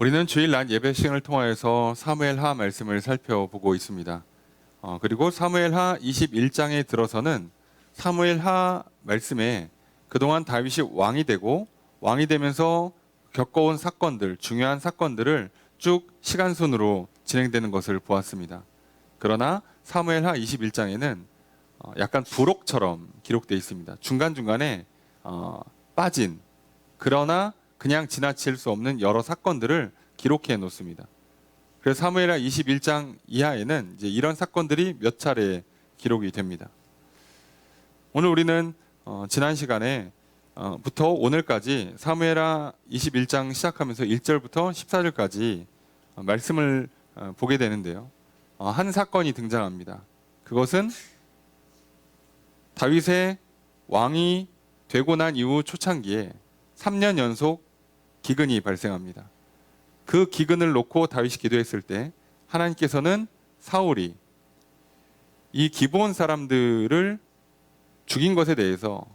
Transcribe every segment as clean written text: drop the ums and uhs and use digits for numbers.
우리는 주일 낮 예배 시간을 통하여서 사무엘하 말씀을 살펴보고 있습니다. 그리고 사무엘하 21장에 들어서는 사무엘하 말씀에 그동안 다윗이 왕이 되고 왕이 되면서 겪어온 사건들, 중요한 사건들을 쭉 시간순으로 진행되는 것을 보았습니다. 그러나 사무엘하 21장에는 약간 부록처럼 기록되어 있습니다. 중간중간에 빠진, 그러나 그냥 지나칠 수 없는 여러 사건들을 기록해 놓습니다. 그래서 사무엘하 21장 이하에는 이제 이런 사건들이 몇 차례 기록이 됩니다. 오늘 우리는 지난 시간에 부터 오늘까지 사무엘하 21장 시작하면서 1절부터 14절까지 말씀을 보게 되는데요. 한 사건이 등장합니다. 그것은 다윗의 왕이 되고 난 이후 초창기에 3년 연속 기근이 발생합니다. 그 기근을 놓고 다윗이 기도했을 때 하나님께서는 사울이 이 기브온 사람들을 죽인 것에 대해서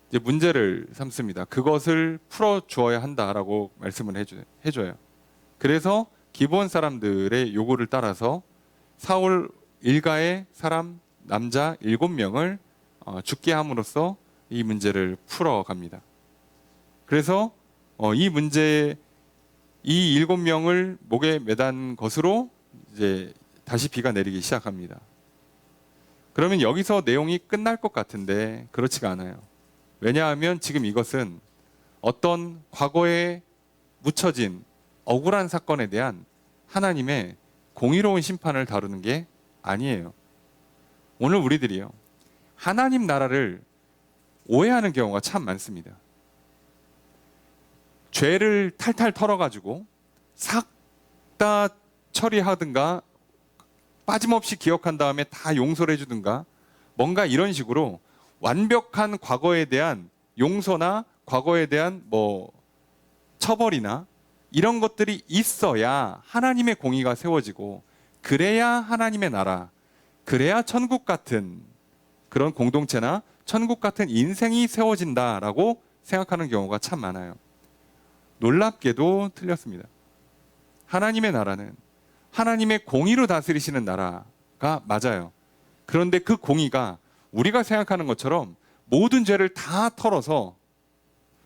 이제 문제를 삼습니다. 그것을 풀어주어야 한다라고 말씀을 해줘요. 그래서 기브온 사람들의 요구를 따라서 사울 일가의 사람 남자 7명을 죽게 함으로써 이 문제를 풀어갑니다. 그래서 이 문제, 이 7명을 목에 매단 것으로 이제 다시 비가 내리기 시작합니다. 그러면 여기서 내용이 끝날 것 같은데 그렇지가 않아요. 왜냐하면 지금 이것은 어떤 과거에 묻혀진 억울한 사건에 대한 하나님의 공의로운 심판을 다루는 게 아니에요. 오늘 우리들이요, 하나님 나라를 오해하는 경우가 참 많습니다. 죄를 탈탈 털어가지고 싹 다 처리하든가 빠짐없이 기억한 다음에 다 용서를 해주든가 뭔가 이런 식으로 완벽한 과거에 대한 용서나 과거에 대한 처벌이나 이런 것들이 있어야 하나님의 공의가 세워지고 그래야 하나님의 나라, 그래야 천국 같은 그런 공동체나 천국 같은 인생이 세워진다라고 생각하는 경우가 참 많아요. 놀랍게도 틀렸습니다. 하나님의 나라는 하나님의 공의로 다스리시는 나라가 맞아요. 그런데 그 공의가 우리가 생각하는 것처럼 모든 죄를 다 털어서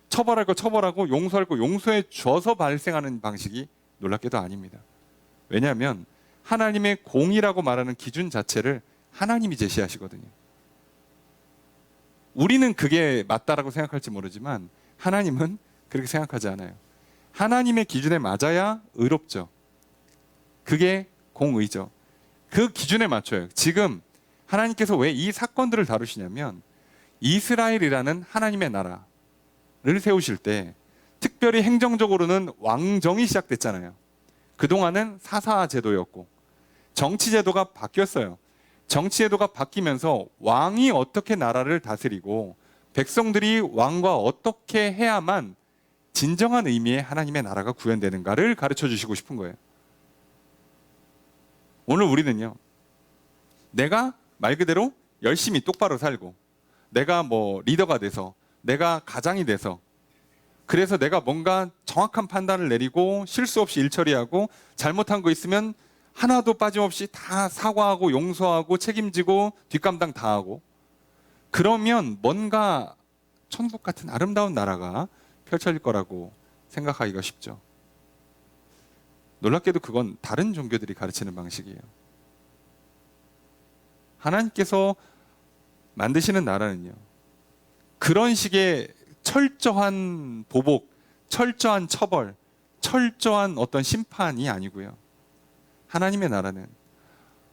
처벌할 거 처벌하고 용서할 거 용서해 줘서 발생하는 방식이 놀랍게도 아닙니다. 왜냐하면 하나님의 공의라고 말하는 기준 자체를 하나님이 제시하시거든요. 우리는 그게 맞다라고 생각할지 모르지만 하나님은 그렇게 생각하지 않아요. 하나님의 기준에 맞아야 의롭죠. 그게 공의죠. 그 기준에 맞춰요. 지금 하나님께서 왜 이 사건들을 다루시냐면 이스라엘이라는 하나님의 나라를 세우실 때 특별히 행정적으로는 왕정이 시작됐잖아요. 그동안은 사사 제도였고 정치 제도가 바뀌었어요. 정치 제도가 바뀌면서 왕이 어떻게 나라를 다스리고 백성들이 왕과 어떻게 해야만 진정한 의미의 하나님의 나라가 구현되는가를 가르쳐 주시고 싶은 거예요. 오늘 우리는요, 내가 말 그대로 열심히 똑바로 살고 내가 리더가 돼서 내가 가장이 돼서 그래서 내가 뭔가 정확한 판단을 내리고 실수 없이 일 처리하고 잘못한 거 있으면 하나도 빠짐없이 다 사과하고 용서하고 책임지고 뒷감당 다 하고 그러면 뭔가 천국 같은 아름다운 나라가 펼쳐질 거라고 생각하기가 쉽죠. 놀랍게도 그건 다른 종교들이 가르치는 방식이에요. 하나님께서 만드시는 나라는요, 그런 식의 철저한 보복, 철저한 처벌, 철저한 어떤 심판이 아니고요. 하나님의 나라는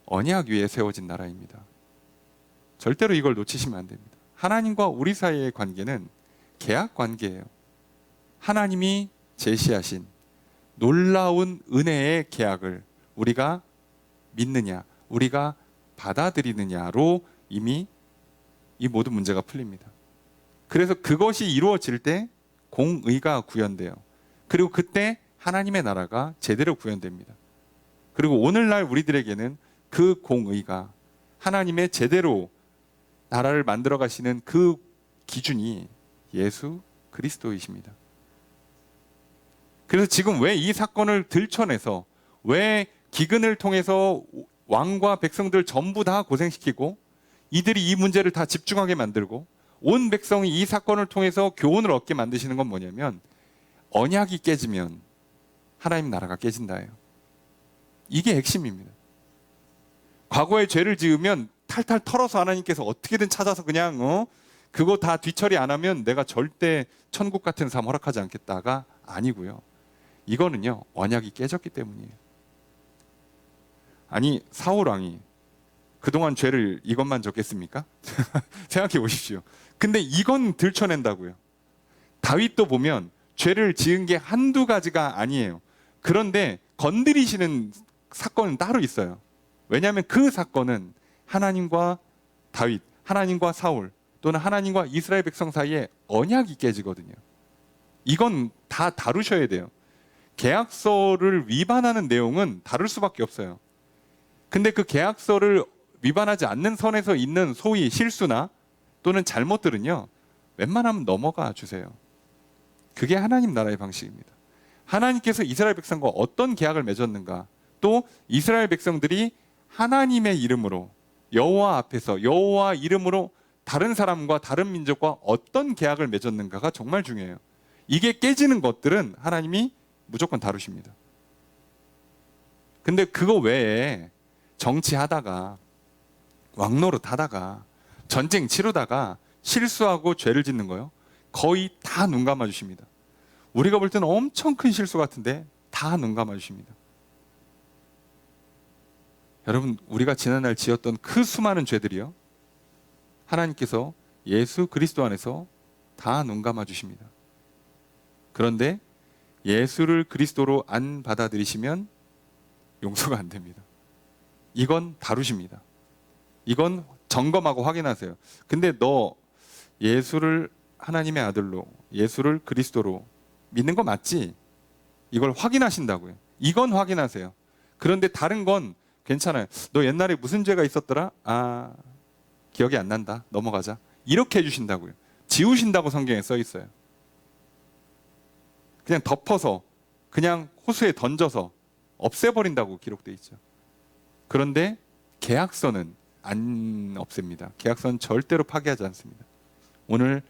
언약 위에 세워진 나라입니다. 절대로 이걸 놓치시면 안 됩니다. 하나님과 우리 사이의 관계는 계약 관계예요. 하나님이 제시하신 놀라운 은혜의 계약을 우리가 믿느냐, 우리가 받아들이느냐로 이미 이 모든 문제가 풀립니다. 그래서 그것이 이루어질 때 공의가 구현돼요. 그리고 그때 하나님의 나라가 제대로 구현됩니다. 그리고 오늘날 우리들에게는 그 공의가 하나님의 제대로 나라를 만들어 가시는 그 기준이 예수 그리스도이십니다. 그래서 지금 왜 이 사건을 들춰내서 왜 기근을 통해서 왕과 백성들 전부 다 고생시키고 이들이 이 문제를 다 집중하게 만들고 온 백성이 이 사건을 통해서 교훈을 얻게 만드시는 건 뭐냐면 언약이 깨지면 하나님 나라가 깨진다예요. 이게 핵심입니다. 과거에 죄를 지으면 탈탈 털어서 하나님께서 어떻게든 찾아서 그냥 그거 다 뒤처리 안 하면 내가 절대 천국 같은 삶 허락하지 않겠다가 아니고요. 이거는요, 언약이 깨졌기 때문이에요. 아니, 사울 왕이 그동안 죄를 이것만 졌겠습니까? 생각해 보십시오. 근데 이건 들춰낸다고요. 다윗도 보면 죄를 지은 게 한두 가지가 아니에요. 그런데 건드리시는 사건은 따로 있어요. 왜냐하면 그 사건은 하나님과 다윗, 하나님과 사울 또는 하나님과 이스라엘 백성 사이에 언약이 깨지거든요. 이건 다 다루셔야 돼요. 계약서를 위반하는 내용은 다룰 수밖에 없어요. 근데 그 계약서를 위반하지 않는 선에서 있는 소위 실수나 또는 잘못들은요, 웬만하면 넘어가 주세요. 그게 하나님 나라의 방식입니다. 하나님께서 이스라엘 백성과 어떤 계약을 맺었는가, 또 이스라엘 백성들이 하나님의 이름으로 여호와 앞에서 여호와 이름으로 다른 사람과 다른 민족과 어떤 계약을 맺었는가가 정말 중요해요. 이게 깨지는 것들은 하나님이 무조건 다루십니다. 근데 그거 외에 정치하다가 왕노릇 하다가 전쟁 치르다가 실수하고 죄를 짓는 거요, 거의 다 눈 감아 주십니다. 우리가 볼 때는 엄청 큰 실수 같은데 다 눈 감아 주십니다. 여러분, 우리가 지난날 지었던 그 수많은 죄들이요, 하나님께서 예수 그리스도 안에서 다 눈 감아 주십니다. 그런데 예수를 그리스도로 안 받아들이시면 용서가 안 됩니다. 이건 다루십니다. 이건 점검하고 확인하세요. 근데 너 예수를 하나님의 아들로, 예수를 그리스도로 믿는 거 맞지? 이걸 확인하신다고요. 이건 확인하세요. 그런데 다른 건 괜찮아요. 너 옛날에 무슨 죄가 있었더라? 아, 기억이 안 난다. 넘어가자. 이렇게 해주신다고요. 지우신다고 성경에 써 있어요. 그냥 덮어서, 그냥 호수에 던져서 없애버린다고 기록되어 있죠. 그런데 계약서는 안 없앱니다. 계약서는 절대로 파기하지 않습니다. 오늘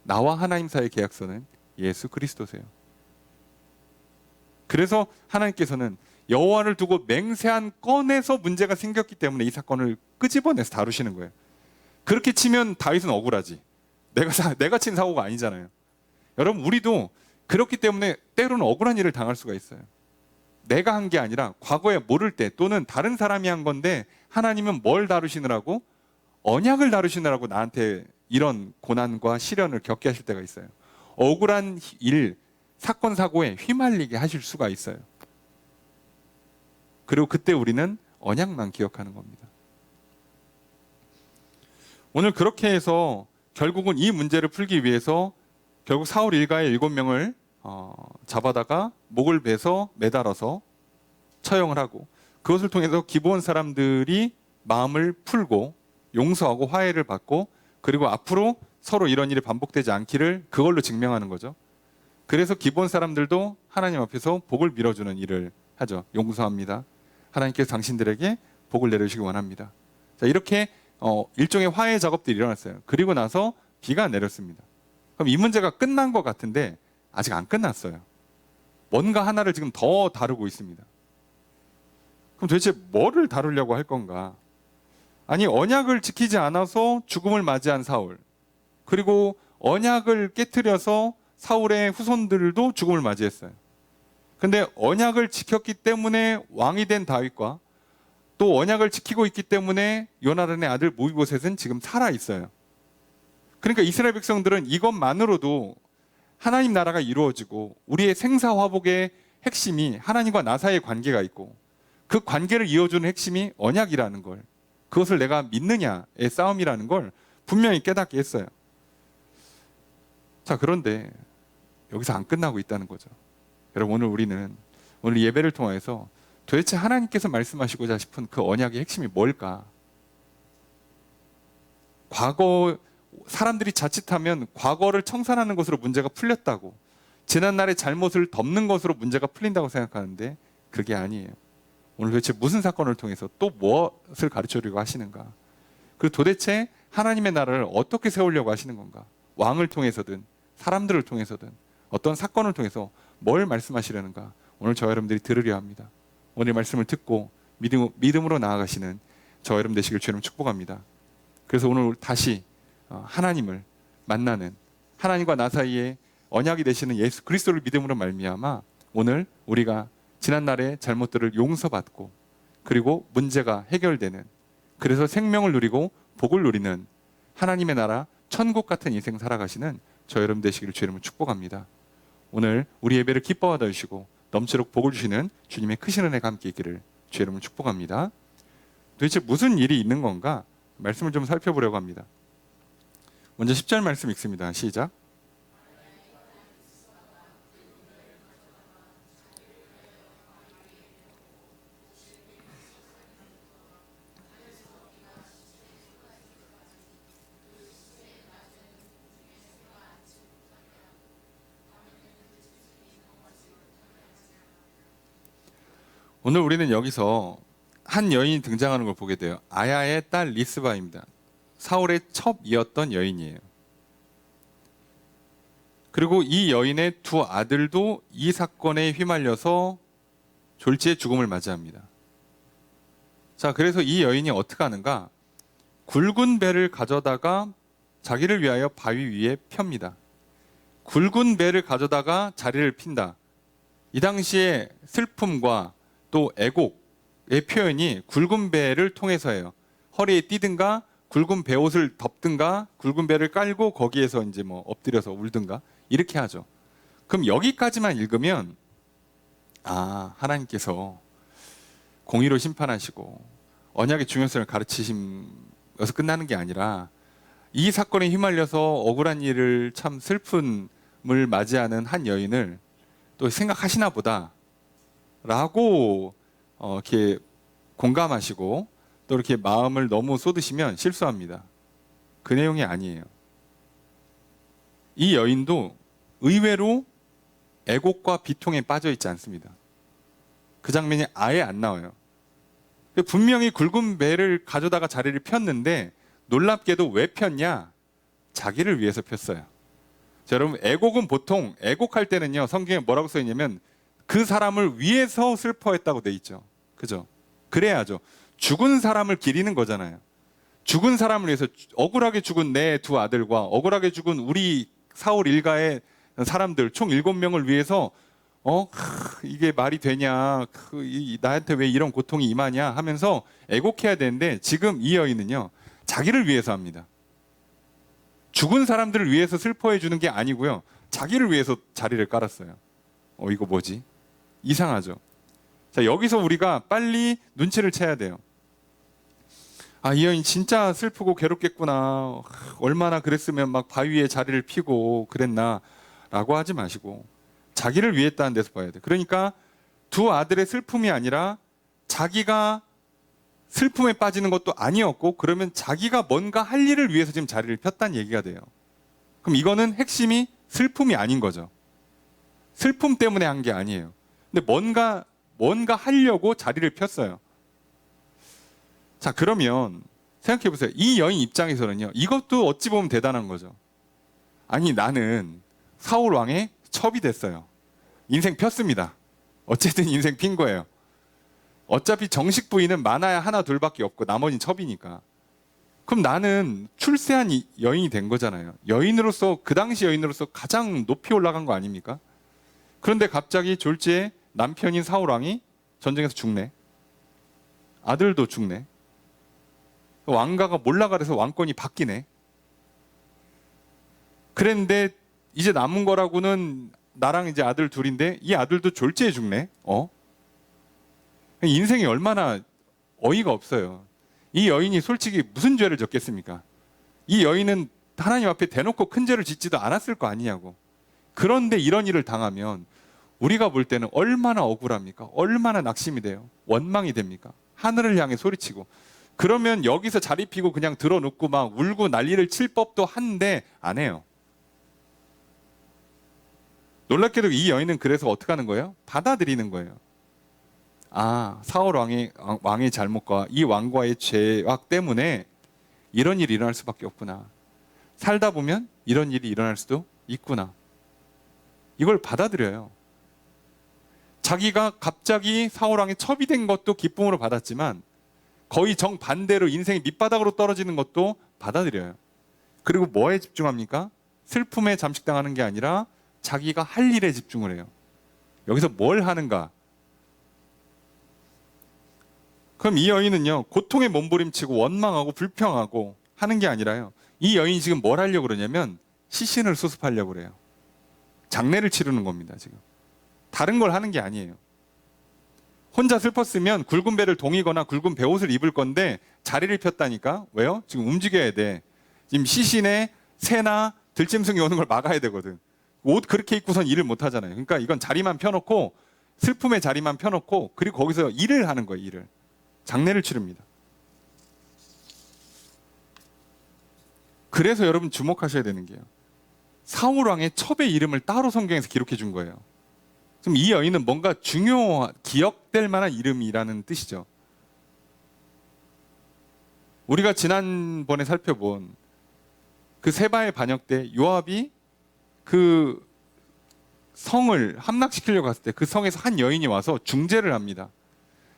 나와 하나님 사이의 계약서는 예수 그리스도세요. 그래서 하나님께서는 여호와를 두고 맹세한 건에서 문제가 생겼기 때문에 이 사건을 끄집어내서 다루시는 거예요. 그렇게 치면 다윗은 억울하지. 내가 친 사고가 아니잖아요. 여러분, 우리도 그렇기 때문에 때로는 억울한 일을 당할 수가 있어요. 내가 한 게 아니라 과거에 모를 때 또는 다른 사람이 한 건데 하나님은 뭘 다루시느라고? 언약을 다루시느라고 나한테 이런 고난과 시련을 겪게 하실 때가 있어요. 억울한 일, 사건, 사고에 휘말리게 하실 수가 있어요. 그리고 그때 우리는 언약만 기억하는 겁니다. 오늘 그렇게 해서 결국은 이 문제를 풀기 위해서 결국 사울 일가의 7명을 잡아다가 목을 베서 매달아서 처형을 하고, 그것을 통해서 기브온 사람들이 마음을 풀고 용서하고 화해를 받고, 그리고 앞으로 서로 이런 일이 반복되지 않기를 그걸로 증명하는 거죠. 그래서 기브온 사람들도 하나님 앞에서 복을 빌어주는 일을 하죠. 용서합니다. 하나님께서 당신들에게 복을 내려주시기 원합니다. 자, 이렇게 일종의 화해 작업들이 일어났어요. 그리고 나서 비가 내렸습니다. 그럼 이 문제가 끝난 것 같은데 아직 안 끝났어요. 뭔가 하나를 지금 더 다루고 있습니다. 그럼 도대체 뭐를 다루려고 할 건가? 아니, 언약을 지키지 않아서 죽음을 맞이한 사울, 그리고 언약을 깨트려서 사울의 후손들도 죽음을 맞이했어요. 근데 언약을 지켰기 때문에 왕이 된 다윗과 또 언약을 지키고 있기 때문에 요나단의 아들 모이보셋은 지금 살아 있어요. 그러니까 이스라엘 백성들은 이것만으로도 하나님 나라가 이루어지고 우리의 생사화복의 핵심이 하나님과 나 사이의 관계가 있고, 그 관계를 이어주는 핵심이 언약이라는 걸, 그것을 내가 믿느냐의 싸움이라는 걸 분명히 깨닫게 했어요. 자, 그런데 여기서 안 끝나고 있다는 거죠. 여러분, 오늘 예배를 통해서 도대체 하나님께서 말씀하시고자 싶은 그 언약의 핵심이 뭘까? 과거 사람들이 자칫하면 과거를 청산하는 것으로 문제가 풀렸다고, 지난날의 잘못을 덮는 것으로 문제가 풀린다고 생각하는데 그게 아니에요. 오늘 도대체 무슨 사건을 통해서 또 무엇을 가르쳐주려고 하시는가? 그리고 도대체 하나님의 나라를 어떻게 세우려고 하시는 건가? 왕을 통해서든 사람들을 통해서든 어떤 사건을 통해서 뭘 말씀하시려는가? 오늘 저와 여러분들이 들으려 합니다. 오늘 말씀을 듣고 믿음으로 나아가시는 저와 여러분 되시길 주님 축복합니다. 그래서 오늘 다시 하나님을 만나는, 하나님과 나 사이에 언약이 되시는 예수 그리스도를 믿음으로 말미암아 오늘 우리가 지난날의 잘못들을 용서받고 그리고 문제가 해결되는, 그래서 생명을 누리고 복을 누리는 하나님의 나라 천국 같은 인생 살아가시는 저 여러분 되시기를 주님을 축복합니다. 오늘 우리 예배를 기뻐하다 주시고 넘치도록 복을 주시는 주님의 크신 은혜가 함께 있기를 주 이름으로 축복합니다. 도대체 무슨 일이 있는 건가? 말씀을 좀 살펴보려고 합니다. 먼저 10절 말씀 읽습니다. 시작. 오늘 우리는 여기서 한 여인이 등장하는 걸 보게 돼요. 아야의 딸 리스바입니다. 사울의 첩이었던 여인이에요. 그리고 이 여인의 두 아들도 이 사건에 휘말려서 졸지의 죽음을 맞이합니다. 자, 그래서 이 여인이 어떻게 하는가? 굵은 배를 가져다가 자기를 위하여 바위 위에 펴니다. 굵은 배를 가져다가 자리를 핀다. 이 당시에 슬픔과 또 애곡의 표현이 굵은 배를 통해서예요. 허리에 띠든가 굵은 배옷을 덮든가 굵은 배를 깔고 거기에서 이제 뭐 엎드려서 울든가 이렇게 하죠. 그럼 여기까지만 읽으면 하나님께서 공의로 심판하시고 언약의 중요성을 가르치심에서 끝나는 게 아니라 이 사건에 휘말려서 억울한 일을 참 슬픔을 맞이하는 한 여인을 또 생각하시나 보다 라고 이렇게 공감하시고 또 이렇게 마음을 너무 쏟으시면 실수합니다. 그 내용이 아니에요. 이 여인도 의외로 애곡과 비통에 빠져 있지 않습니다. 그 장면이 아예 안 나와요. 분명히 굵은 배를 가져다가 자리를 폈는데 놀랍게도 왜 폈냐? 자기를 위해서 폈어요. 자, 여러분, 애곡은 보통 애곡할 때는요, 성경에 뭐라고 써 있냐면 그 사람을 위해서 슬퍼했다고 돼 있죠. 그죠? 그래야죠. 죽은 사람을 기리는 거잖아요. 죽은 사람을 위해서, 억울하게 죽은 내 두 아들과 억울하게 죽은 우리 사울 일가의 사람들 총 7명을 위해서 이게 말이 되냐, 나한테 왜 이런 고통이 임하냐 하면서 애곡해야 되는데 지금 이 여인은요, 자기를 위해서 합니다. 죽은 사람들을 위해서 슬퍼해 주는 게 아니고요, 자기를 위해서 자리를 깔았어요. 이거 뭐지? 이상하죠? 자, 여기서 우리가 빨리 눈치를 채야 돼요. 이 여인 진짜 슬프고 괴롭겠구나. 얼마나 그랬으면 막 바위에 자리를 피고 그랬나 라고 하지 마시고 자기를 위했다는 데서 봐야 돼요. 그러니까 두 아들의 슬픔이 아니라 자기가 슬픔에 빠지는 것도 아니었고, 그러면 자기가 뭔가 할 일을 위해서 지금 자리를 폈다는 얘기가 돼요. 그럼 이거는 핵심이 슬픔이 아닌 거죠. 슬픔 때문에 한 게 아니에요. 근데 뭔가 하려고 자리를 폈어요. 자, 그러면 생각해 보세요. 이 여인 입장에서는요, 이것도 어찌 보면 대단한 거죠. 아니, 나는 사울 왕의 첩이 됐어요. 인생 폈습니다. 어쨌든 인생 핀 거예요. 어차피 정식 부인은 많아야 하나 둘밖에 없고 나머지는 첩이니까. 그럼 나는 출세한 여인이 된 거잖아요. 여인으로서, 그 당시 여인으로서 가장 높이 올라간 거 아닙니까? 그런데 갑자기 졸지에 남편인 사울 왕이 전쟁에서 죽네. 아들도 죽네. 왕가가 몰락가 돼서 왕권이 바뀌네. 그랬는데 이제 남은 거라고는 나랑 이제 아들 둘인데 이 아들도 졸지에 죽네. 인생이 얼마나 어이가 없어요. 이 여인이 솔직히 무슨 죄를 졌겠습니까? 이 여인은 하나님 앞에 대놓고 큰 죄를 짓지도 않았을 거 아니냐고. 그런데 이런 일을 당하면 우리가 볼 때는 얼마나 억울합니까? 얼마나 낙심이 돼요? 원망이 됩니까? 하늘을 향해 소리치고. 그러면 여기서 자리 피고 그냥 들어눕고 막 울고 난리를 칠 법도 한데 안 해요. 놀랍게도 이 여인은 그래서 어떻게 하는 거예요? 받아들이는 거예요. 아, 사울 왕의 잘못과 이 왕과의 죄악 때문에 이런 일이 일어날 수밖에 없구나. 살다 보면 이런 일이 일어날 수도 있구나. 이걸 받아들여요. 자기가 갑자기 사울 왕의 첩이 된 것도 기쁨으로 받았지만 거의 정반대로 인생의 밑바닥으로 떨어지는 것도 받아들여요. 그리고 뭐에 집중합니까? 슬픔에 잠식당하는 게 아니라 자기가 할 일에 집중을 해요. 여기서 뭘 하는가? 그럼 이 여인은요, 고통에 몸부림치고 원망하고 불평하고 하는 게 아니라요. 이 여인이 지금 뭘 하려고 그러냐면 시신을 수습하려고 그래요. 장례를 치르는 겁니다, 지금. 다른 걸 하는 게 아니에요. 혼자 슬펐으면 굵은 배를 동이거나 굵은 베옷을 입을 건데 자리를 폈다니까? 왜요? 지금 움직여야 돼. 지금 시신에 새나 들짐승이 오는 걸 막아야 되거든. 옷 그렇게 입고선 일을 못 하잖아요. 그러니까 이건 자리만 펴놓고 슬픔의 자리만 펴놓고 그리고 거기서 일을 하는 거예요. 일을. 장례를 치릅니다. 그래서 여러분 주목하셔야 되는 게요. 사울 왕의 첩의 이름을 따로 성경에서 기록해 준 거예요. 그럼 이 여인은 뭔가 기억될 만한 이름이라는 뜻이죠. 우리가 지난번에 살펴본 그 세바의 반역 때 요압이 그 성을 함락시키려고 갔을 때 그 성에서 한 여인이 와서 중재를 합니다.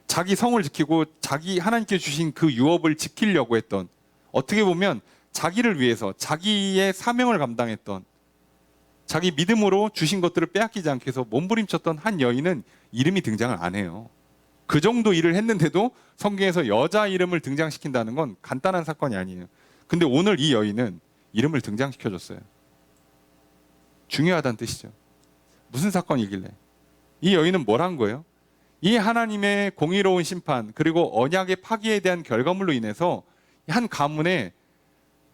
자기 성을 지키고 자기 하나님께 주신 그 유업을 지키려고 했던, 어떻게 보면 자기를 위해서 자기의 사명을 감당했던, 자기 믿음으로 주신 것들을 빼앗기지 않기 위해서 몸부림쳤던 한 여인은 이름이 등장을 안 해요. 그 정도 일을 했는데도 성경에서 여자 이름을 등장시킨다는 건 간단한 사건이 아니에요. 근데 오늘 이 여인은 이름을 등장시켜줬어요. 중요하다는 뜻이죠. 무슨 사건이길래? 이 여인은 뭘 한 거예요? 이 하나님의 공의로운 심판 그리고 언약의 파기에 대한 결과물로 인해서 한 가문에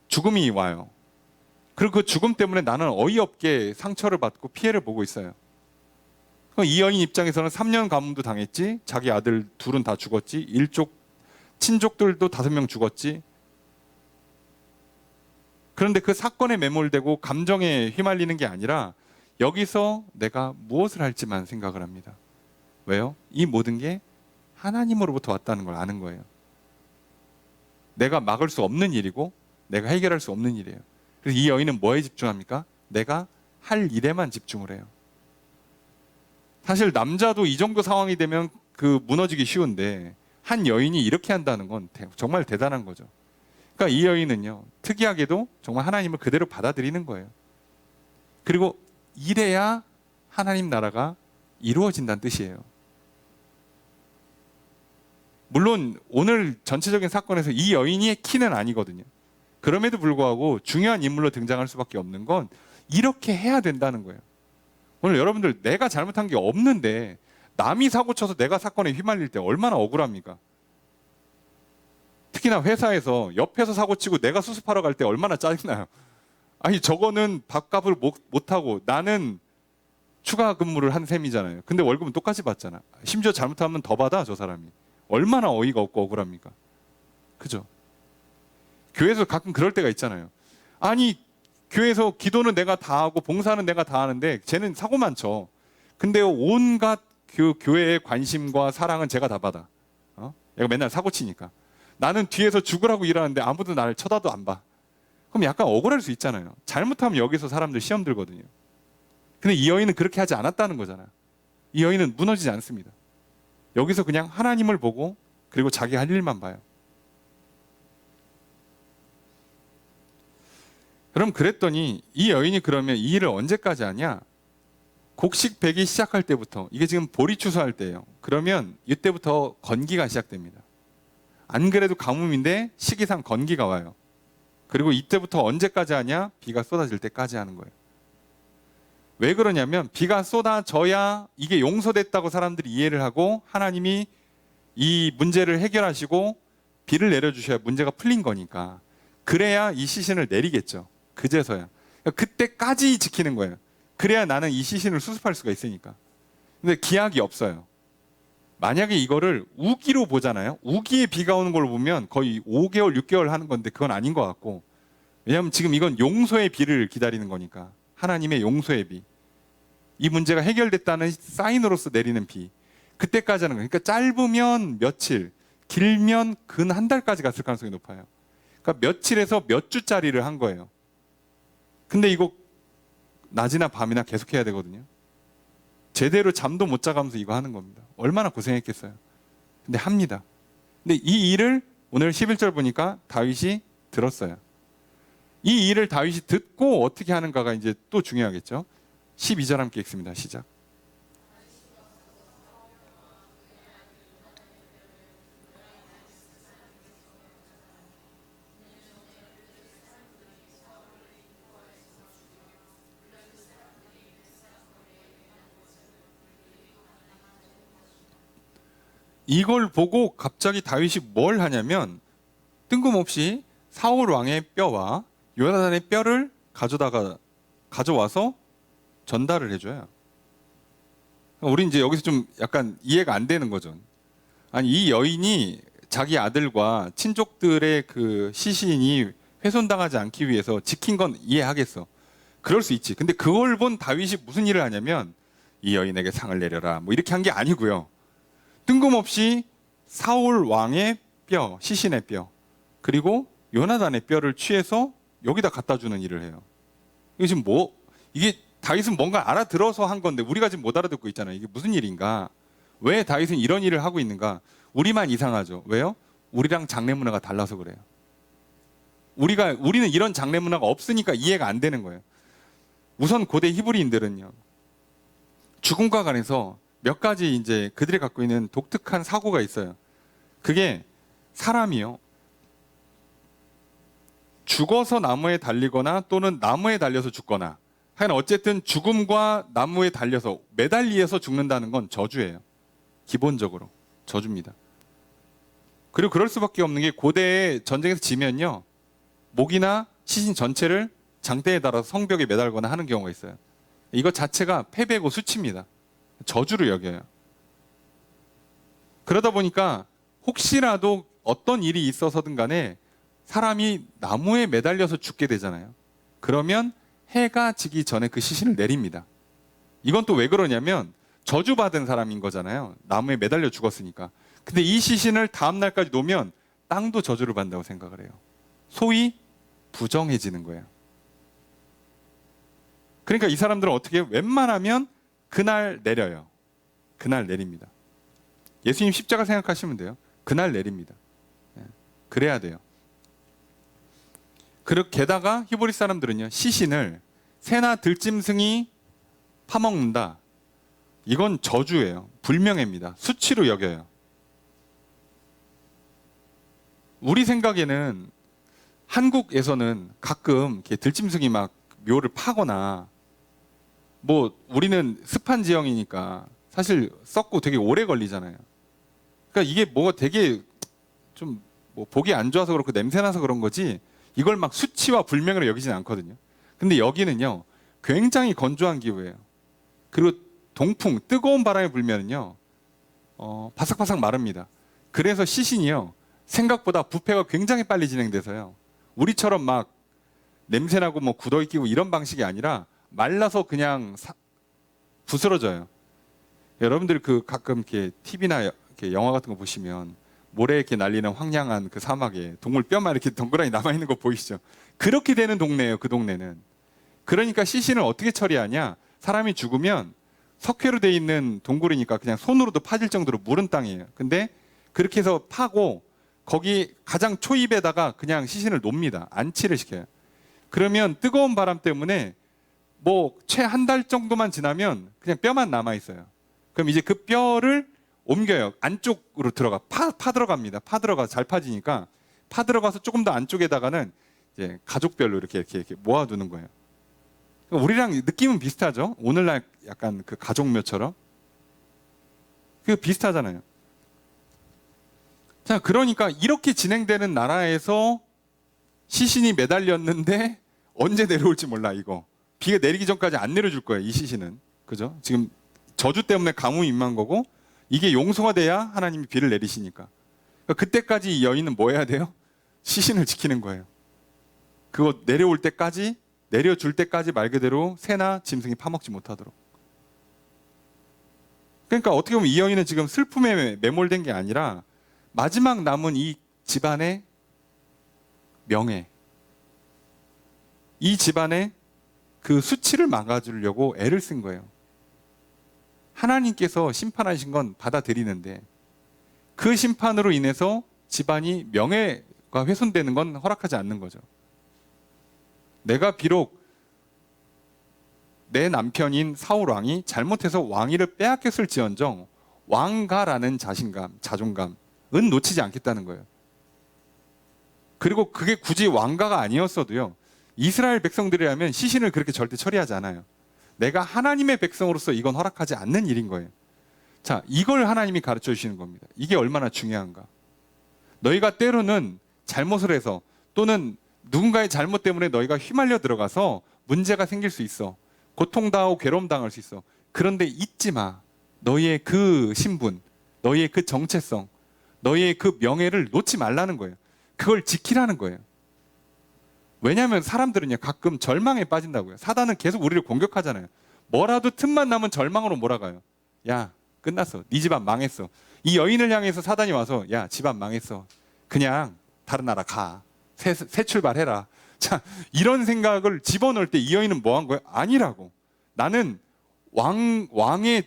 죽음이 와요. 그리고 그 죽음 때문에 나는 어이없게 상처를 받고 피해를 보고 있어요. 이 여인 입장에서는 3년 가뭄도 당했지, 자기 아들 둘은 다 죽었지, 일족 친족들도 5명 죽었지. 그런데 그 사건에 매몰되고 감정에 휘말리는 게 아니라 여기서 내가 무엇을 할지만 생각을 합니다. 왜요? 이 모든 게 하나님으로부터 왔다는 걸 아는 거예요. 내가 막을 수 없는 일이고 내가 해결할 수 없는 일이에요. 그래서 이 여인은 뭐에 집중합니까? 내가 할 일에만 집중을 해요. 사실 남자도 이 정도 상황이 되면 그 무너지기 쉬운데 한 여인이 이렇게 한다는 건 정말 대단한 거죠. 그러니까 이 여인은요, 특이하게도 정말 하나님을 그대로 받아들이는 거예요. 그리고 이래야 하나님 나라가 이루어진다는 뜻이에요. 물론 오늘 전체적인 사건에서 이 여인의 키는 아니거든요. 그럼에도 불구하고 중요한 인물로 등장할 수밖에 없는 건 이렇게 해야 된다는 거예요. 오늘 여러분들 내가 잘못한 게 없는데 남이 사고 쳐서 내가 사건에 휘말릴 때 얼마나 억울합니까? 특히나 회사에서 옆에서 사고 치고 내가 수습하러 갈 때 얼마나 짜증나요. 아니 저거는 밥값을 못하고 나는 추가 근무를 한 셈이잖아요. 근데 월급은 똑같이 받잖아. 심지어 잘못하면 더 받아 저 사람이. 얼마나 어이가 없고 억울합니까? 그죠? 교회에서 가끔 그럴 때가 있잖아요. 아니 교회에서 기도는 내가 다 하고 봉사는 내가 다 하는데 쟤는 사고만 쳐. 근데 온갖 그 교회의 관심과 사랑은 제가 다 받아. 얘가 맨날 사고 치니까. 나는 뒤에서 죽으라고 일하는데 아무도 나를 쳐다도 안 봐. 그럼 약간 억울할 수 있잖아요. 잘못하면 여기서 사람들 시험 들거든요. 근데 이 여인은 그렇게 하지 않았다는 거잖아요. 이 여인은 무너지지 않습니다. 여기서 그냥 하나님을 보고 그리고 자기 할 일만 봐요. 그럼 그랬더니 이 여인이 그러면 이 일을 언제까지 하냐? 곡식 배기 시작할 때부터, 이게 지금 보리 추수할 때예요. 그러면 이때부터 건기가 시작됩니다. 안 그래도 가뭄인데 시기상 건기가 와요. 그리고 이때부터 언제까지 하냐? 비가 쏟아질 때까지 하는 거예요. 왜 그러냐면 비가 쏟아져야 이게 용서됐다고 사람들이 이해를 하고 하나님이 이 문제를 해결하시고 비를 내려주셔야 문제가 풀린 거니까. 그래야 이 시신을 내리겠죠. 그제서야. 그러니까 그때까지 지키는 거예요. 그래야 나는 이 시신을 수습할 수가 있으니까. 근데 기약이 없어요. 만약에 이거를 우기로 보잖아요. 우기에 비가 오는 걸 보면 거의 5개월, 6개월 하는 건데 그건 아닌 것 같고. 왜냐하면 지금 이건 용서의 비를 기다리는 거니까. 하나님의 용서의 비. 이 문제가 해결됐다는 사인으로서 내리는 비. 그때까지 하는 거예요. 그러니까 짧으면 며칠, 길면 근 한 달까지 갔을 가능성이 높아요. 그러니까 며칠에서 몇 주짜리를 한 거예요. 근데 이거 낮이나 밤이나 계속 해야 되거든요. 제대로 잠도 못 자가면서 이거 하는 겁니다. 얼마나 고생했겠어요. 근데 합니다. 근데 이 일을 오늘 11절 보니까 다윗이 들었어요. 이 일을 다윗이 듣고 어떻게 하는가가 이제 또 중요하겠죠. 12절 함께 읽습니다. 시작. 이걸 보고 갑자기 다윗이 뭘 하냐면 뜬금없이 사울 왕의 뼈와 요나단의 뼈를 가져와서 전달을 해줘요. 우리 이제 여기서 좀 약간 이해가 안 되는 거죠. 아니, 이 여인이 자기 아들과 친족들의 그 시신이 훼손당하지 않기 위해서 지킨 건 이해하겠어. 그럴 수 있지. 근데 그걸 본 다윗이 무슨 일을 하냐면 이 여인에게 상을 내려라 뭐 이렇게 한 게 아니고요. 뜬금없이 사울 왕의 뼈, 시신의 뼈, 그리고 요나단의 뼈를 취해서 여기다 갖다 주는 일을 해요. 이게 지금 이게 다윗은 뭔가 알아들어서 한 건데 우리가 지금 못 알아듣고 있잖아요. 이게 무슨 일인가? 왜 다윗은 이런 일을 하고 있는가? 우리만 이상하죠. 왜요? 우리랑 장례 문화가 달라서 그래요. 우리는 이런 장례 문화가 없으니까 이해가 안 되는 거예요. 우선 고대 히브리인들은요, 죽음과 관해서 몇 가지 이제 그들이 갖고 있는 독특한 사고가 있어요. 그게 사람이요, 죽어서 나무에 달리거나 또는 나무에 달려서 죽거나, 하여간 어쨌든 죽음과 나무에 달려서 매달리에서 죽는다는 건 저주예요. 기본적으로 저주입니다. 그리고 그럴 수밖에 없는 게 고대에 전쟁에서 지면요, 목이나 시신 전체를 장대에 달아서 성벽에 매달거나 하는 경우가 있어요. 이것 자체가 패배고 수치입니다. 저주를 여겨요. 그러다 보니까 혹시라도 어떤 일이 있어서든 간에 사람이 나무에 매달려서 죽게 되잖아요. 그러면 해가 지기 전에 그 시신을 내립니다. 이건 또 왜 그러냐면 저주받은 사람인 거잖아요. 나무에 매달려 죽었으니까. 근데 이 시신을 다음 날까지 놓으면 땅도 저주를 받는다고 생각을 해요. 소위 부정해지는 거예요. 그러니까 이 사람들은 어떻게 해요? 웬만하면 그날 내려요. 그날 내립니다. 예수님 십자가 생각하시면 돼요. 그날 내립니다. 그래야 돼요. 게다가 히브리 사람들은요, 시신을 새나 들짐승이 파먹는다. 이건 저주예요. 불명예입니다. 수치로 여겨요. 우리 생각에는 한국에서는 가끔 이렇게 들짐승이 막 묘를 파거나, 뭐 우리는 습한 지형이니까 사실 썩고 되게 오래 걸리잖아요. 그러니까 이게 뭐가 되게 좀 뭐 보기 안 좋아서 그렇고 냄새나서 그런 거지, 이걸 막 수치와 불명예로 여기진 않거든요. 근데 여기는요, 굉장히 건조한 기후예요. 그리고 동풍, 뜨거운 바람이 불면은요, 바삭바삭 마릅니다. 그래서 시신이요, 생각보다 부패가 굉장히 빨리 진행돼서요, 우리처럼 막 냄새나고 뭐 굳어있고 이런 방식이 아니라 말라서 그냥 부스러져요. 여러분들 그 가끔 이렇게 TV나 이렇게 영화 같은 거 보시면 모래 이렇게 날리는 황량한 그 사막에 동물 뼈만 이렇게 덩그러니 남아있는 거 보이시죠? 그렇게 되는 동네예요, 그 동네는. 그러니까 시신을 어떻게 처리하냐? 사람이 죽으면 석회로 돼 있는 동굴이니까 그냥 손으로도 파질 정도로 무른 땅이에요. 근데 그렇게 해서 파고 거기 가장 초입에다가 그냥 시신을 놓습니다. 안치를 시켜요. 그러면 뜨거운 바람 때문에 뭐 채 한 달 정도만 지나면 그냥 뼈만 남아 있어요. 그럼 이제 그 뼈를 옮겨요. 안쪽으로 파 들어갑니다. 파 들어가 잘 파지니까 파 들어가서 조금 더 안쪽에다가는 이제 가족별로 이렇게 모아두는 거예요. 우리랑 느낌은 비슷하죠. 오늘날 약간 그 가족묘처럼. 그 비슷하잖아요. 자, 그러니까 이렇게 진행되는 나라에서 시신이 매달렸는데 언제 내려올지 몰라, 이거. 비가 내리기 전까지 안 내려줄 거예요, 이 시신은. 그죠? 지금 저주 때문에 가뭄이 임한 거고, 이게 용서가 돼야 하나님이 비를 내리시니까. 그러니까 그때까지 이 여인은 뭐 해야 돼요? 시신을 지키는 거예요. 그거 내려올 때까지, 내려줄 때까지 말 그대로 새나 짐승이 파먹지 못하도록. 그러니까 어떻게 보면 이 여인은 지금 슬픔에 매몰된 게 아니라 마지막 남은 이 집안의 명예, 이 집안의 그 수치를 막아주려고 애를 쓴 거예요. 하나님께서 심판하신 건 받아들이는데 그 심판으로 인해서 집안이 명예가 훼손되는 건 허락하지 않는 거죠. 내가 비록 내 남편인 사울 왕이 잘못해서 왕위를 빼앗겼을지언정 왕가라는 자신감, 자존감은 놓치지 않겠다는 거예요. 그리고 그게 굳이 왕가가 아니었어도요, 이스라엘 백성들이라면 시신을 그렇게 절대 처리하지 않아요. 내가 하나님의 백성으로서 이건 허락하지 않는 일인 거예요. 자, 이걸 하나님이 가르쳐 주시는 겁니다. 이게 얼마나 중요한가. 너희가 때로는 잘못을 해서 또는 누군가의 잘못 때문에 너희가 휘말려 들어가서 문제가 생길 수 있어. 고통당하고 괴로움 당할 수 있어. 그런데 잊지 마. 너희의 그 신분, 너희의 그 정체성, 너희의 그 명예를 놓지 말라는 거예요. 그걸 지키라는 거예요. 왜냐하면 사람들은요, 가끔 절망에 빠진다고요. 사단은 계속 우리를 공격하잖아요. 뭐라도 틈만 나면 절망으로 몰아가요. 야, 끝났어. 네 집안 망했어. 이 여인을 향해서 사단이 와서 야, 집안 망했어. 그냥 다른 나라 가. 새 출발해라. 자, 이런 생각을 집어넣을 때 이 여인은 뭐 한 거예요? 아니라고. 나는 왕의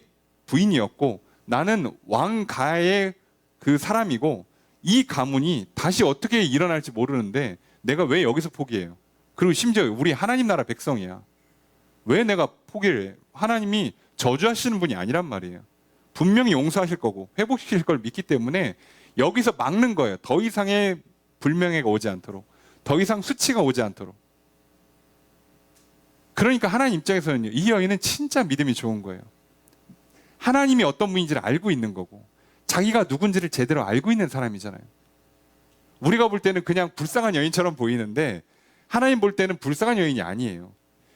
부인이었고 나는 왕가의 그 사람이고 이 가문이 다시 어떻게 일어날지 모르는데 내가 왜 여기서 포기해요? 그리고 심지어 우리 하나님 나라 백성이야. 왜 내가 포기를 해? 하나님이 저주하시는 분이 아니란 말이에요. 분명히 용서하실 거고 회복시킬 걸 믿기 때문에 여기서 막는 거예요. 더 이상의 불명예가 오지 않도록, 더 이상 수치가 오지 않도록. 그러니까 하나님 입장에서는요, 이 여인은 진짜 믿음이 좋은 거예요. 하나님이 어떤 분인지를 알고 있는 거고 자기가 누군지를 제대로 알고 있는 사람이잖아요. 우리가 볼 때는 그냥 불쌍한 여인처럼 보이는데 하나님 볼 때는 불쌍한 여인이 아니에요.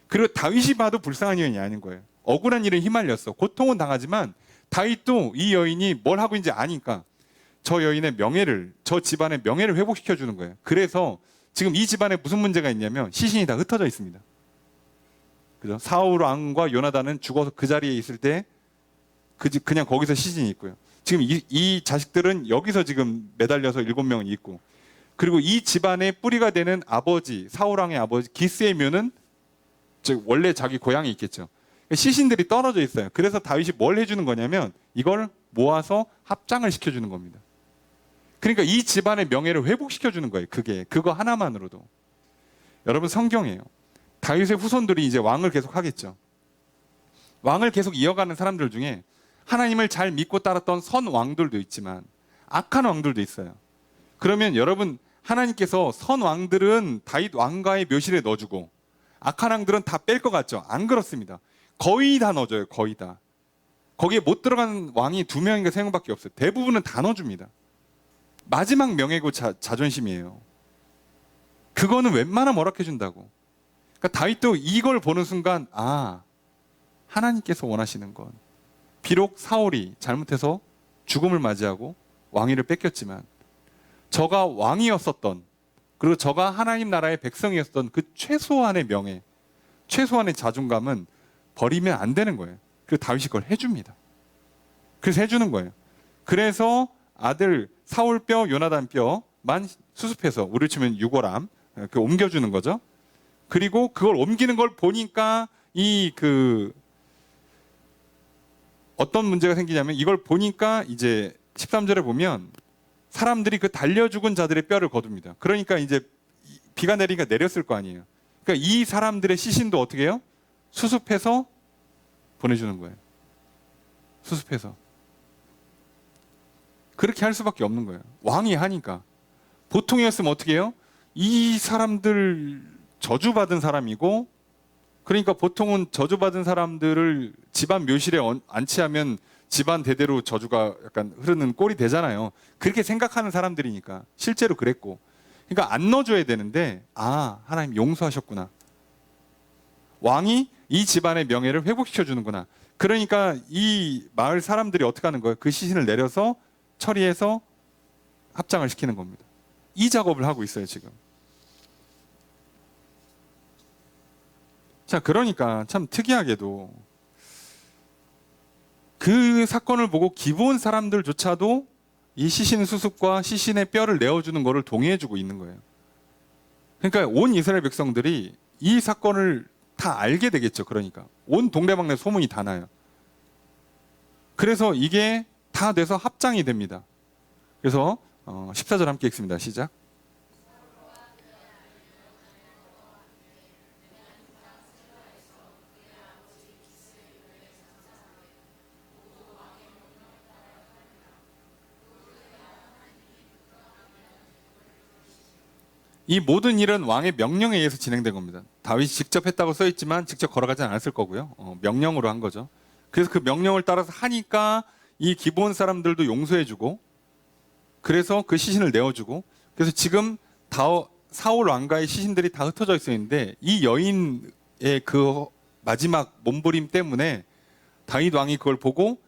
그리고 다윗이 봐도 불쌍한 여인이 아닌 거예요. 억울한 일에 휘말렸어. 고통은 당하지만 다윗도 이 여인이 뭘 하고 있는지 아니까 저 여인의 명예를, 저 집안의 명예를 회복시켜 주는 거예요. 그래서 지금 이 집안에 무슨 문제가 있냐면 시신이 다 흩어져 있습니다. 그죠? 사울 왕과 요나단은 죽어서 그 자리에 있을 때 그냥 거기서 시신이 있고요. 지금 이 자식들은 여기서 지금 매달려서 7명은 있고, 그리고 이 집안의 뿌리가 되는 아버지, 사울 왕의 아버지 기스의 묘는 즉 원래 자기 고향에 있겠죠. 시신들이 떨어져 있어요. 그래서 다윗이 뭘 해주는 거냐면 이걸 모아서 합장을 시켜주는 겁니다. 그러니까 이 집안의 명예를 회복시켜주는 거예요. 그거 하나만으로도. 여러분, 성경이에요. 다윗의 후손들이 이제 왕을 계속 하겠죠. 왕을 계속 이어가는 사람들 중에 하나님을 잘 믿고 따랐던 선 왕들도 있지만 악한 왕들도 있어요. 그러면 여러분, 하나님께서 선 왕들은 다윗 왕가의 묘실에 넣어주고 악한 왕들은 다 뺄 것 같죠? 안 그렇습니다. 거의 다 넣어줘요. 거의 다. 거기에 못 들어간 왕이 2명인가 3명밖에 없어요. 대부분은 다 넣어줍니다. 마지막 명예고 자존심이에요. 그거는 웬만하면 허락해준다고. 그러니까 다윗도 이걸 보는 순간, 아, 하나님께서 원하시는 건 비록 사울이 잘못해서 죽음을 맞이하고 왕위를 뺏겼지만 저가 왕이었었던, 그리고 저가 하나님 나라의 백성이었던 그 최소한의 명예, 최소한의 자존감은 버리면 안 되는 거예요. 그래서 다윗이 그걸 해줍니다. 그래서 해주는 거예요. 그래서 아들 사울 뼈, 요나단 뼈만 수습해서 우리 치면 유골함 그 옮겨주는 거죠. 그리고 그걸 옮기는 걸 보니까 어떤 문제가 생기냐면 이걸 보니까 이제 13절에 보면 사람들이 그 달려 죽은 자들의 뼈를 거둡니다. 그러니까 이제 비가 내리니까 내렸을 거 아니에요. 그러니까 이 사람들의 시신도 어떻게 해요? 수습해서 보내주는 거예요. 수습해서. 그렇게 할 수밖에 없는 거예요. 왕이 하니까. 보통이었으면 어떻게 해요? 이 사람들 저주받은 사람이고, 그러니까 보통은 저주받은 사람들을 집안 묘실에 안치하면 집안 대대로 저주가 약간 흐르는 꼴이 되잖아요. 그렇게 생각하는 사람들이니까. 실제로 그랬고. 그러니까 안 넣어줘야 되는데, 아, 하나님 용서하셨구나. 왕이 이 집안의 명예를 회복시켜주는구나. 그러니까 이 마을 사람들이 어떻게 하는 거예요? 그 시신을 내려서 처리해서 합장을 시키는 겁니다. 이 작업을 하고 있어요, 지금. 자, 그러니까 참 특이하게도 그 사건을 보고 기브온 사람들조차도 이 시신 수습과 시신의 뼈를 내어주는 것을 동의해주고 있는 거예요. 그러니까 온 이스라엘 백성들이 이 사건을 다 알게 되겠죠. 그러니까 온 동네방네 소문이 다 나요. 그래서 이게 다 돼서 합장이 됩니다. 그래서 14절 함께 읽습니다. 시작. 이 모든 일은 왕의 명령에 의해서 진행된 겁니다. 다윗이 직접 했다고 써있지만 직접 걸어가지 않았을 거고요. 명령으로 한 거죠. 그래서 그 명령을 따라서 하니까 이 기브온 사람들도 용서해주고, 그래서 그 시신을 내어주고, 그래서 지금 사울 왕가의 시신들이 다 흩어져 있었는데, 이 여인의 그 마지막 몸부림 때문에 다윗 왕이 그걸 보고,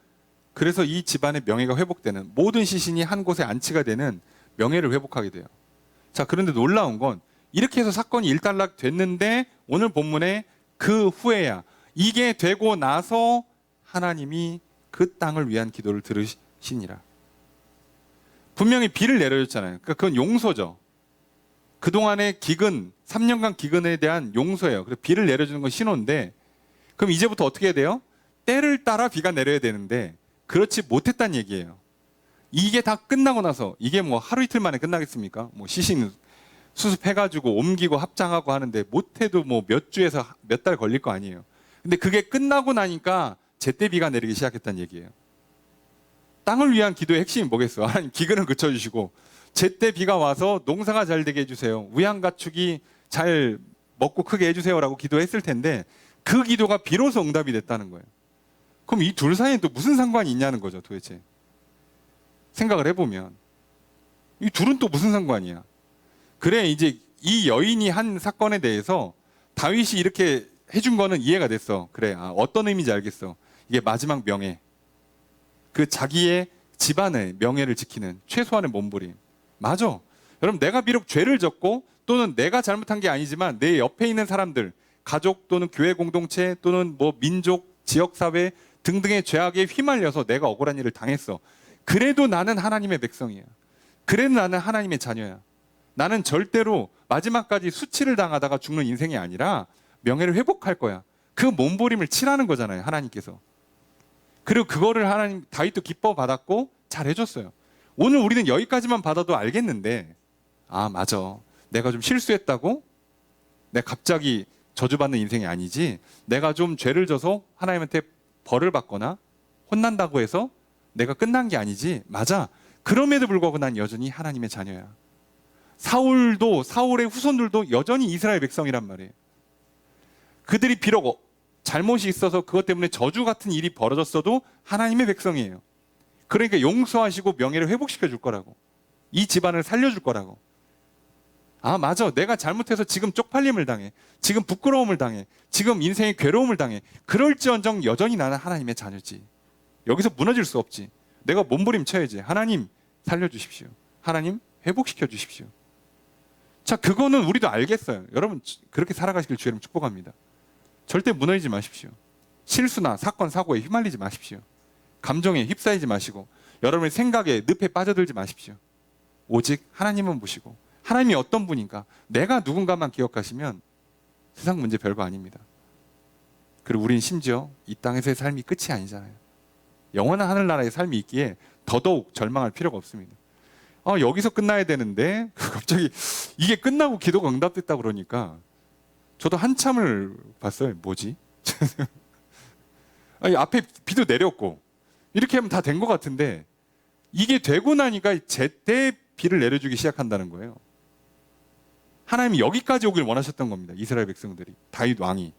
그래서 이 집안의 명예가 회복되는, 모든 시신이 한 곳에 안치가 되는 명예를 회복하게 돼요. 자, 그런데 놀라운 건 이렇게 해서 사건이 일단락 됐는데 오늘 본문에 그 후에야, 이게 되고 나서 하나님이 그 땅을 위한 기도를 들으시니라. 분명히 비를 내려줬잖아요. 그러니까 그건 용서죠. 그동안의 기근, 3년간 기근에 대한 용서예요. 그래서 비를 내려주는 건 신호인데, 그럼 이제부터 어떻게 해야 돼요? 때를 따라 비가 내려야 되는데 그렇지 못했다는 얘기예요. 이게 다 끝나고 나서, 이게 뭐 하루 이틀 만에 끝나겠습니까? 뭐 시신 수습해가지고 옮기고 합장하고 하는데 못해도 뭐 몇 주에서 몇 달 걸릴 거 아니에요. 근데 그게 끝나고 나니까 제때 비가 내리기 시작했다는 얘기예요. 땅을 위한 기도의 핵심이 뭐겠어요? 하나님 기근을 그쳐주시고 제때 비가 와서 농사가 잘 되게 해주세요. 우양가축이 잘 먹고 크게 해주세요라고 기도했을 텐데 그 기도가 비로소 응답이 됐다는 거예요. 그럼 이 둘 사이에 또 무슨 상관이 있냐는 거죠, 도대체. 생각을 해보면 이 둘은 또 무슨 상관이야? 그래, 이제 이 여인이 한 사건에 대해서 다윗이 이렇게 해준 거는 이해가 됐어. 그래, 어떤 의미인지 알겠어. 이게 마지막 명예, 그 자기의 집안의 명예를 지키는 최소한의 몸부림. 맞아. 여러분, 내가 비록 죄를 졌고 또는 내가 잘못한 게 아니지만 내 옆에 있는 사람들, 가족 또는 교회 공동체 또는 뭐 민족, 지역사회 등등의 죄악에 휘말려서 내가 억울한 일을 당했어. 그래도 나는 하나님의 백성이야. 그래도 나는 하나님의 자녀야. 나는 절대로 마지막까지 수치를 당하다가 죽는 인생이 아니라 명예를 회복할 거야. 그 몸부림을 치라는 거잖아요, 하나님께서. 그리고 그거를 하나님, 다윗도 기뻐 받았고 잘 해줬어요. 오늘 우리는 여기까지만 받아도 알겠는데, 맞아, 내가 좀 실수했다고 내가 갑자기 저주받는 인생이 아니지, 내가 좀 죄를 져서 하나님한테 벌을 받거나 혼난다고 해서 내가 끝난 게 아니지. 맞아. 그럼에도 불구하고 난 여전히 하나님의 자녀야. 사울의 후손들도 여전히 이스라엘 백성이란 말이에요. 그들이 비록 잘못이 있어서 그것 때문에 저주 같은 일이 벌어졌어도 하나님의 백성이에요. 그러니까 용서하시고 명예를 회복시켜 줄 거라고. 이 집안을 살려줄 거라고. 맞아. 내가 잘못해서 지금 쪽팔림을 당해. 지금 부끄러움을 당해. 지금 인생의 괴로움을 당해. 그럴지언정 여전히 나는 하나님의 자녀지. 여기서 무너질 수 없지. 내가 몸부림쳐야지. 하나님 살려주십시오. 하나님 회복시켜 주십시오. 자, 그거는 우리도 알겠어요. 여러분, 그렇게 살아가시길 주님 축복합니다. 절대 무너지지 마십시오. 실수나 사건, 사고에 휘말리지 마십시오. 감정에 휩싸이지 마시고 여러분의 생각에 늪에 빠져들지 마십시오. 오직 하나님은 보시고 하나님이 어떤 분인가, 내가 누군가만 기억하시면 세상 문제 별거 아닙니다. 그리고 우린 심지어 이 땅에서의 삶이 끝이 아니잖아요. 영원한 하늘나라의 삶이 있기에 더더욱 절망할 필요가 없습니다. 여기서 끝나야 되는데 갑자기 이게 끝나고 기도가 응답됐다 그러니까 저도 한참을 봤어요. 뭐지? 앞에 비도 내렸고 이렇게 하면 다 된 것 같은데 이게 되고 나니까 제때 비를 내려주기 시작한다는 거예요. 하나님이 여기까지 오길 원하셨던 겁니다. 이스라엘 백성들이, 다윗 왕이.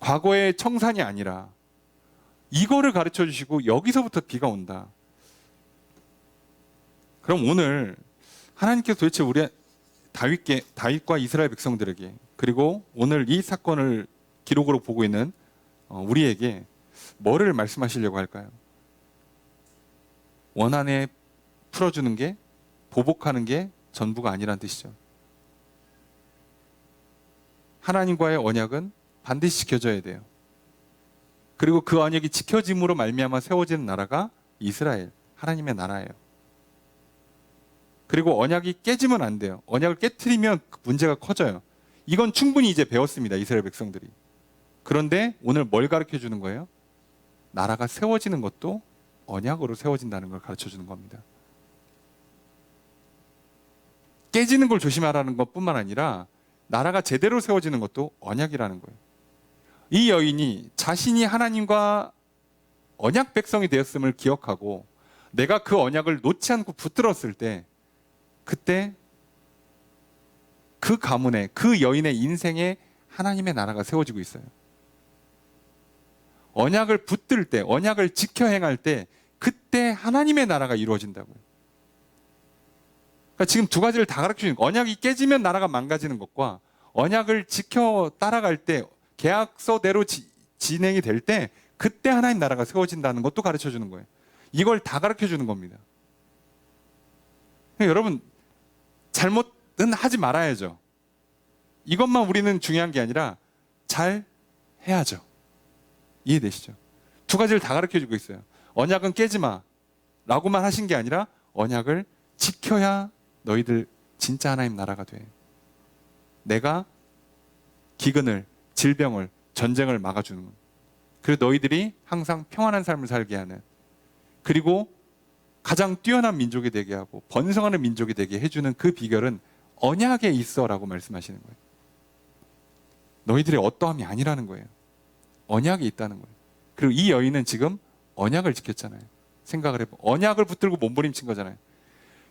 과거의 청산이 아니라 이거를 가르쳐 주시고 여기서부터 비가 온다. 그럼 오늘 하나님께서 도대체 우리 다윗과 이스라엘 백성들에게, 그리고 오늘 이 사건을 기록으로 보고 있는 우리에게 뭐를 말씀하시려고 할까요? 원한에 풀어주는 게, 보복하는 게 전부가 아니란 뜻이죠. 하나님과의 언약은 반드시 지켜져야 돼요. 그리고 그 언약이 지켜짐으로 말미암아 세워지는 나라가 이스라엘, 하나님의 나라예요. 그리고 언약이 깨지면 안 돼요. 언약을 깨트리면 문제가 커져요. 이건 충분히 이제 배웠습니다, 이스라엘 백성들이. 그런데 오늘 뭘 가르쳐 주는 거예요? 나라가 세워지는 것도 언약으로 세워진다는 걸 가르쳐 주는 겁니다. 깨지는 걸 조심하라는 것뿐만 아니라 나라가 제대로 세워지는 것도 언약이라는 거예요. 이 여인이 자신이 하나님과 언약 백성이 되었음을 기억하고 내가 그 언약을 놓지 않고 붙들었을 때, 그때 그 가문에, 그 여인의 인생에 하나님의 나라가 세워지고 있어요. 언약을 붙들 때, 언약을 지켜 행할 때, 그때 하나님의 나라가 이루어진다고요. 그러니까 지금 두 가지를 다 가르쳐 주는 거예요. 언약이 깨지면 나라가 망가지는 것과 언약을 지켜 따라갈 때, 계약서대로 진행이 될 때, 그때 하나님 나라가 세워진다는 것도 가르쳐 주는 거예요. 이걸 다 가르쳐 주는 겁니다. 그러니까 여러분, 잘못은 하지 말아야죠. 이것만 우리는 중요한 게 아니라 잘 해야죠. 이해되시죠? 두 가지를 다 가르쳐 주고 있어요. 언약은 깨지 마 라고만 하신 게 아니라 언약을 지켜야 너희들 진짜 하나님 나라가 돼. 내가 기근을, 질병을, 전쟁을 막아주는 것. 그리고 너희들이 항상 평안한 삶을 살게 하는, 그리고 가장 뛰어난 민족이 되게 하고 번성하는 민족이 되게 해주는 그 비결은 언약에 있어라고 말씀하시는 거예요. 너희들의 어떠함이 아니라는 거예요. 언약이 있다는 거예요. 그리고 이 여인은 지금 언약을 지켰잖아요. 생각을 해보. 언약을 붙들고 몸부림친 거잖아요.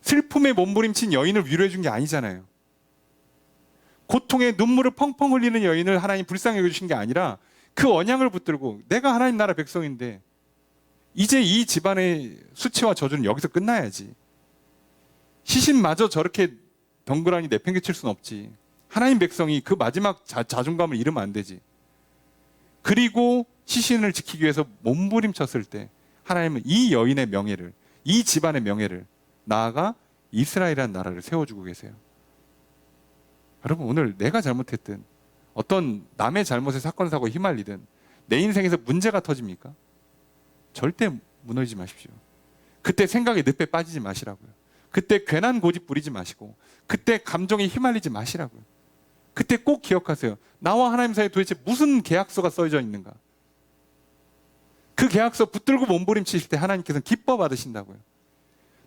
슬픔에 몸부림친 여인을 위로해 준 게 아니잖아요. 고통에 눈물을 펑펑 흘리는 여인을 하나님 불쌍히 여겨주신 게 아니라 그 언약을 붙들고 내가 하나님 나라 백성인데 이제 이 집안의 수치와 저주는 여기서 끝나야지. 시신마저 저렇게 덩그러니 내팽개칠 수는 없지. 하나님 백성이 그 마지막 자존감을 잃으면 안 되지. 그리고 시신을 지키기 위해서 몸부림쳤을 때 하나님은 이 여인의 명예를, 이 집안의 명예를, 나아가 이스라엘이라는 나라를 세워주고 계세요. 여러분, 오늘 내가 잘못했든 어떤 남의 잘못에 사건 사고에 휘말리든 내 인생에서 문제가 터집니까? 절대 무너지지 마십시오. 그때 생각의 늪에 빠지지 마시라고요. 그때 괜한 고집 부리지 마시고 그때 감정에 휘말리지 마시라고요. 그때 꼭 기억하세요. 나와 하나님 사이에 도대체 무슨 계약서가 써져 있는가? 그 계약서 붙들고 몸부림치실 때 하나님께서는 기뻐 받으신다고요.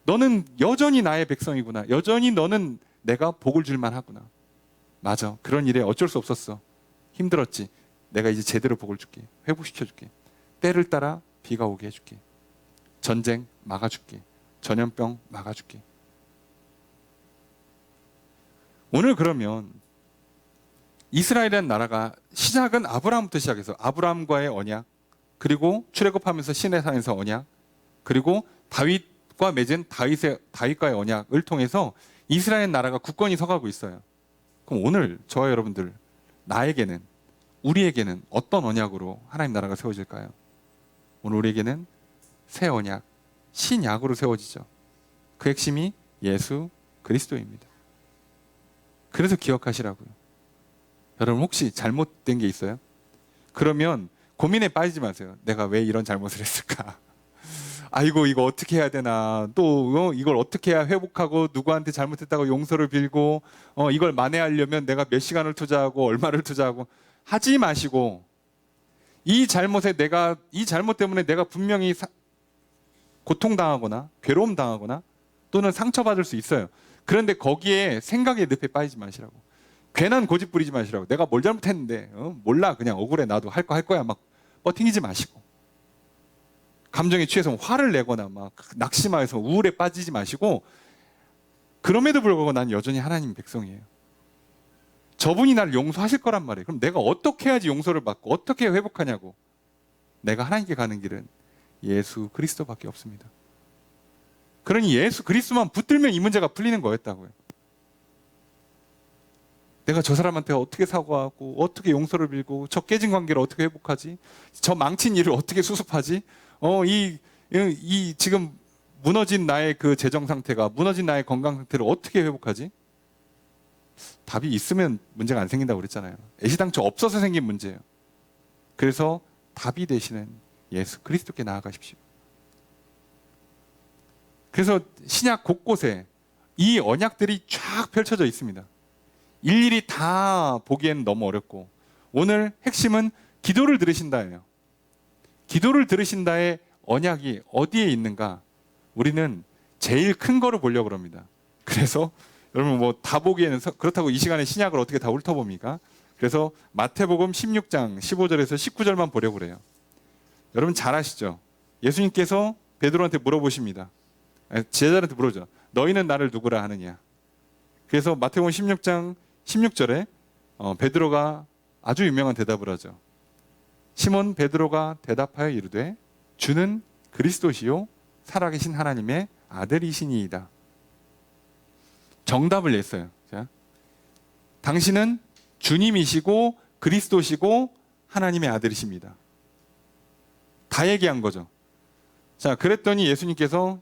너는 여전히 나의 백성이구나. 여전히 너는 내가 복을 줄만 하구나. 맞아. 그런 일에 어쩔 수 없었어. 힘들었지. 내가 이제 제대로 복을 줄게. 회복시켜줄게. 때를 따라 비가 오게 해줄게. 전쟁 막아줄게. 전염병 막아줄게. 오늘 그러면 이스라엘이라는 나라가 시작은 아브라함부터 시작해서 아브라함과의 언약, 그리고 출애굽하면서 시내산에서 언약, 그리고 다윗과 맺은 다윗과의 언약을 통해서 이스라엘 나라가 굳건히 서가고 있어요. 그럼 오늘 저와 여러분들, 나에게는, 우리에게는 어떤 언약으로 하나님 나라가 세워질까요? 오늘 우리에게는 새 언약, 신약으로 세워지죠. 그 핵심이 예수 그리스도입니다. 그래서 기억하시라고요. 여러분, 혹시 잘못된 게 있어요? 그러면 고민에 빠지지 마세요. 내가 왜 이런 잘못을 했을까? 아이고, 이거 어떻게 해야 되나? 또 이걸 어떻게 해야 회복하고 누구한테 잘못했다고 용서를 빌고 이걸 만회하려면 내가 몇 시간을 투자하고 얼마를 투자하고 하지 마시고, 이 잘못 때문에 내가 분명히 고통당하거나 괴로움 당하거나 또는 상처받을 수 있어요. 그런데 거기에 생각의 늪에 빠지지 마시라고. 괜한 고집 부리지 마시라고. 내가 뭘 잘못했는데 몰라, 그냥 억울해, 나도 할 거야 막 버팅이지 마시고, 감정에 취해서 화를 내거나 막 낙심해서 우울에 빠지지 마시고, 그럼에도 불구하고 난 여전히 하나님 백성이에요. 저분이 나를 용서하실 거란 말이에요. 그럼 내가 어떻게 해야지 용서를 받고 어떻게 회복하냐고. 내가 하나님께 가는 길은 예수 그리스도밖에 없습니다. 그러니 예수 그리스도만 붙들면 이 문제가 풀리는 거였다고요. 내가 저 사람한테 어떻게 사과하고 어떻게 용서를 빌고 저 깨진 관계를 어떻게 회복하지? 저 망친 일을 어떻게 수습하지? 이 지금 무너진 나의 그 재정 상태가, 무너진 나의 건강 상태를 어떻게 회복하지? 답이 있으면 문제가 안 생긴다고 그랬잖아요. 애시당초 없어서 생긴 문제예요. 그래서 답이 되시는 예수 그리스도께 나아가십시오. 그래서 신약 곳곳에 이 언약들이 쫙 펼쳐져 있습니다. 일일이 다 보기에는 너무 어렵고, 오늘 핵심은 기도를 들으신다예요. 기도를 들으신다의 언약이 어디에 있는가? 우리는 제일 큰 거를 보려고 합니다. 그래서 여러분 뭐 다 보기에는 그렇다고 이 시간에 신약을 어떻게 다 훑어봅니까? 그래서 마태복음 16장 15절에서 19절만 보려고 그래요. 여러분 잘 아시죠? 예수님께서 베드로한테 물어보십니다. 제자들한테 물어보죠. 너희는 나를 누구라 하느냐? 그래서 마태복음 16장 16절에 베드로가 아주 유명한 대답을 하죠. 시몬 베드로가 대답하여 이르되 주는 그리스도시요 살아계신 하나님의 아들이시니이다. 정답을 냈어요. 자, 당신은 주님이시고 그리스도시고 하나님의 아들이십니다. 다 얘기한 거죠. 자, 그랬더니 예수님께서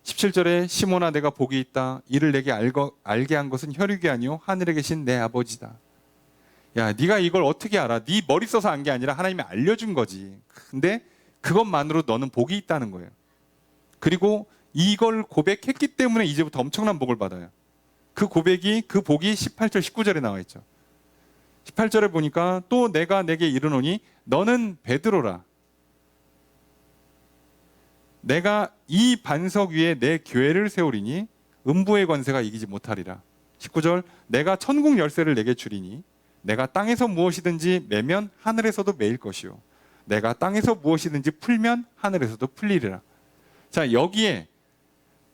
17절에 시몬아 내가 복이 있다. 이를 내게 알게 한 것은 혈육이 아니요 하늘에 계신 내 아버지다. 야, 네가 이걸 어떻게 알아? 네 머리 써서 안 게 아니라 하나님이 알려준 거지. 근데 그것만으로 너는 복이 있다는 거예요. 그리고 이걸 고백했기 때문에 이제부터 엄청난 복을 받아요. 그 복이 18절 19절에 나와 있죠. 18절에 보니까 또 내가 내게 이르노니 너는 베드로라. 내가 이 반석 위에 내 교회를 세우리니 음부의 권세가 이기지 못하리라. 19절 내가 천국 열쇠를 내게 주리니 내가 땅에서 무엇이든지 매면 하늘에서도 매일 것이요 내가 땅에서 무엇이든지 풀면 하늘에서도 풀리리라. 자, 여기에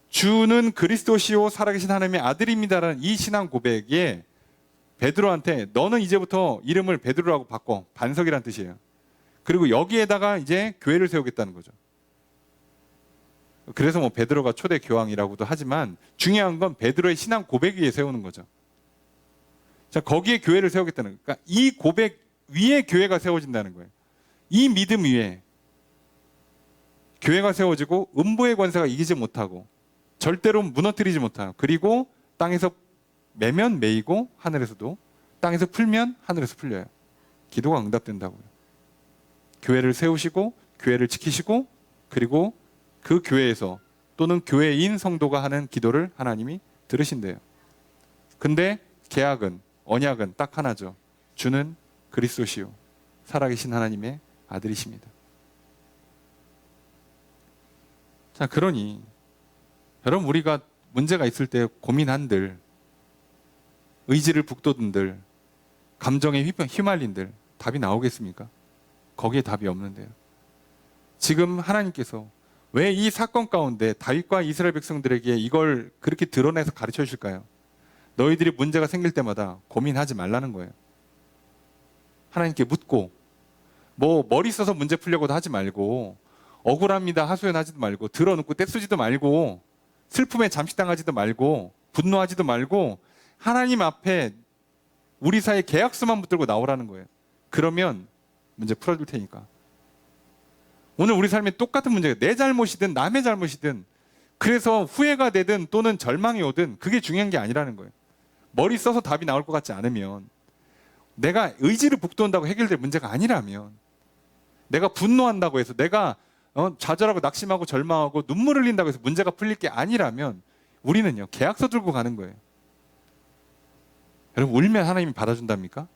주는 그리스도시요 살아계신 하나님의 아들입니다라는 이 신앙 고백에 베드로한테 너는 이제부터 이름을 베드로라고 바꿔. 반석이란 뜻이에요. 그리고 여기에다가 이제 교회를 세우겠다는 거죠. 그래서 뭐 베드로가 초대 교황이라고도 하지만 중요한 건 베드로의 신앙 고백 위에 세우는 거죠. 자, 거기에 교회를 세우겠다는 거예요. 그러니까 이 고백 위에 교회가 세워진다는 거예요. 이 믿음 위에 교회가 세워지고 음부의 권세가 이기지 못하고 절대로 무너뜨리지 못하고, 그리고 땅에서 매면 매이고 하늘에서도, 땅에서 풀면 하늘에서 풀려요. 기도가 응답된다고요. 교회를 세우시고 교회를 지키시고, 그리고 그 교회에서 또는 교회인 성도가 하는 기도를 하나님이 들으신대요. 근데 계약은, 언약은 딱 하나죠. 주는 그리스도시요 살아계신 하나님의 아들이십니다. 자, 그러니 여러분, 우리가 문제가 있을 때 고민한들, 의지를 북돋은들, 감정에 휘말린들 답이 나오겠습니까? 거기에 답이 없는데요. 지금 하나님께서 왜 이 사건 가운데 다윗과 이스라엘 백성들에게 이걸 그렇게 드러내서 가르쳐 주실까요? 너희들이 문제가 생길 때마다 고민하지 말라는 거예요. 하나님께 묻고, 뭐 머리 써서 문제 풀려고도 하지 말고, 억울합니다 하소연하지도 말고, 들어눕고 떼쓰지도 말고, 슬픔에 잠식당하지도 말고, 분노하지도 말고, 하나님 앞에 우리 사이에 계약서만 붙들고 나오라는 거예요. 그러면 문제 풀어줄 테니까. 오늘 우리 삶에 똑같은 문제가 내 잘못이든 남의 잘못이든, 그래서 후회가 되든 또는 절망이 오든 그게 중요한 게 아니라는 거예요. 머리 써서 답이 나올 것 같지 않으면, 내가 의지를 북돋는다고 해결될 문제가 아니라면, 내가 분노한다고 해서, 내가 좌절하고 낙심하고 절망하고 눈물 흘린다고 해서 문제가 풀릴 게 아니라면 우리는요 계약서 들고 가는 거예요. 여러분, 울면 하나님이 받아준답니까?